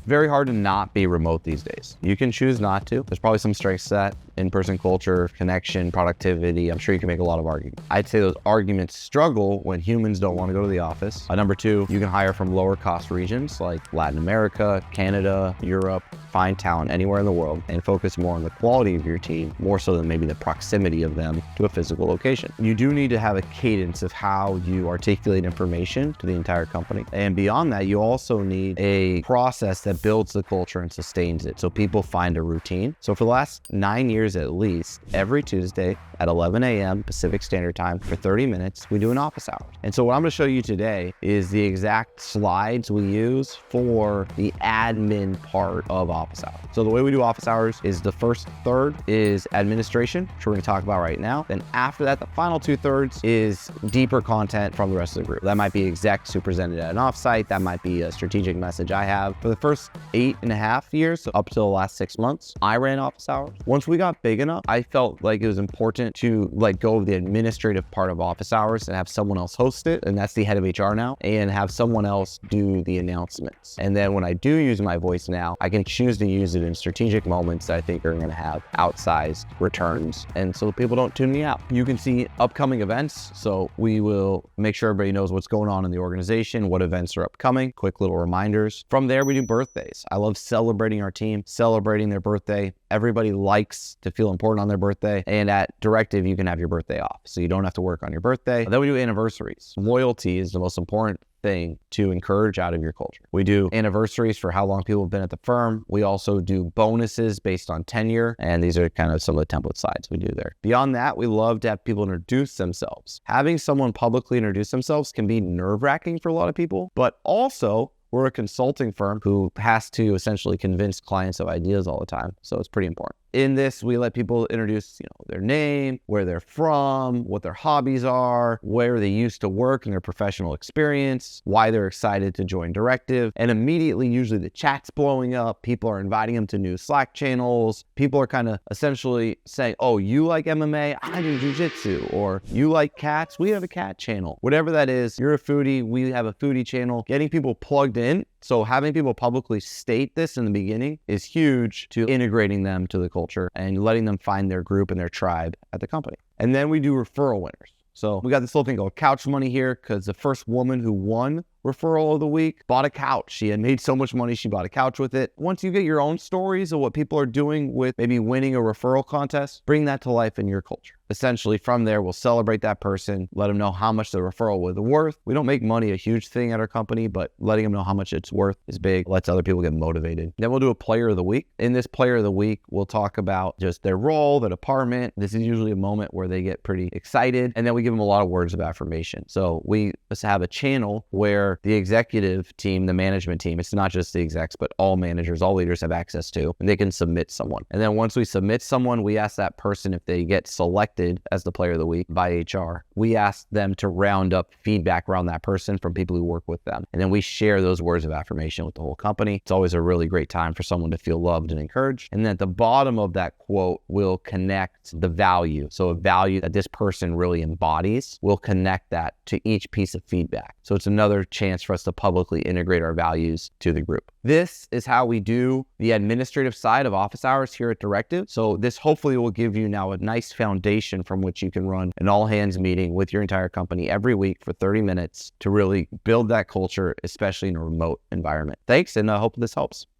Very hard to not be remote these days. You can choose not to. There's probably some strengths to that. In-person culture, connection, productivity. I'm sure you can make a lot of arguments. I'd say those arguments struggle when humans don't want to go to the office. Number two, you can hire from lower cost regions like Latin America, Canada, Europe, find talent anywhere in the world and focus more on the quality of your team, more so than maybe the proximity of them to a physical location. You do need to have a cadence of how you articulate information to the entire company. And beyond that, you also need a process that builds the culture and sustains it so people find a routine. So for the last 9 years at least, every Tuesday at 11 a.m. Pacific Standard Time for 30 minutes, we do an office hour. And so what I'm going to show you today is the exact slides we use for the admin part of office hours. So the way we do office hours is the first third is administration, which we're going to talk about right now. Then after that, the final 2/3 is deeper content from the rest of the group. That might be execs who presented at an offsite. That might be a strategic message I have. For the first 8.5 years, so up to the last 6 months, I ran office hours. Once we got big enough, I felt like it was important to let go of the administrative part of office hours and have someone else host it. And that's the head of HR now, and have someone else do the announcements. And then when I do use my voice now, I can choose to use it in strategic moments that I think are going to have outsized returns. And so people don't tune me out. You can see upcoming events. So we will make sure everybody knows what's going on in the organization, what events are upcoming, quick little reminders. From there, we do birthdays. I love celebrating our team, celebrating their birthday. Everybody likes to feel important on their birthday. And at Directive, you can have your birthday off, so you don't have to work on your birthday. Then we do anniversaries. Loyalty is the most important thing to encourage out of your culture. We do anniversaries for how long people have been at the firm. We also do bonuses based on tenure, and these are kind of some of the template slides we do there. Beyond that, we love to have people introduce themselves. Having someone publicly introduce themselves can be nerve-wracking for a lot of people, but also we're a consulting firm who has to essentially convince clients of ideas all the time, so it's pretty important. In this, we let people introduce, their name, where they're from, what their hobbies are, where they used to work and their professional experience, why they're excited to join Directive. And immediately, usually the chat's blowing up. People are inviting them to new Slack channels. People are kind of essentially saying, oh, you like MMA? I do jiu-jitsu. Or you like cats? We have a cat channel. Whatever that is, you're a foodie. We have a foodie channel. Getting people plugged in. So having people publicly state this in the beginning is huge to integrating them to the culture and letting them find their group and their tribe at the company. And then we do referral winners. So we got this little thing called couch money here because the first woman who won referral of the week bought a couch. She had made so much money, she bought a couch with it. Once you get your own stories of what people are doing with maybe winning a referral contest, bring that to life in your culture. Essentially, from there, we'll celebrate that person, let them know how much the referral was worth. We don't make money a huge thing at our company, but letting them know how much it's worth is big. Lets other people get motivated. Then we'll do a player of the week. In this player of the week, we'll talk about just their role, their department. This is usually a moment where they get pretty excited, and then we give them a lot of words of affirmation. So we have a channel where the executive team, the management team, it's not just the execs, but all managers, all leaders have access to, and they can submit someone. And then once we submit someone, we ask that person if they get selected as the player of the week by HR. We ask them to round up feedback around that person from people who work with them. And then we share those words of affirmation with the whole company. It's always a really great time for someone to feel loved and encouraged. And then at the bottom of that quote, we'll connect the value. So a value that this person really embodies, we'll connect that to each piece of feedback. So it's another chance for us to publicly integrate our values to the group. This is how we do the administrative side of office hours here at Directive. So this hopefully will give you now a nice foundation from which you can run an all-hands meeting with your entire company every week for 30 minutes to really build that culture, especially in a remote environment. Thanks, and I hope this helps.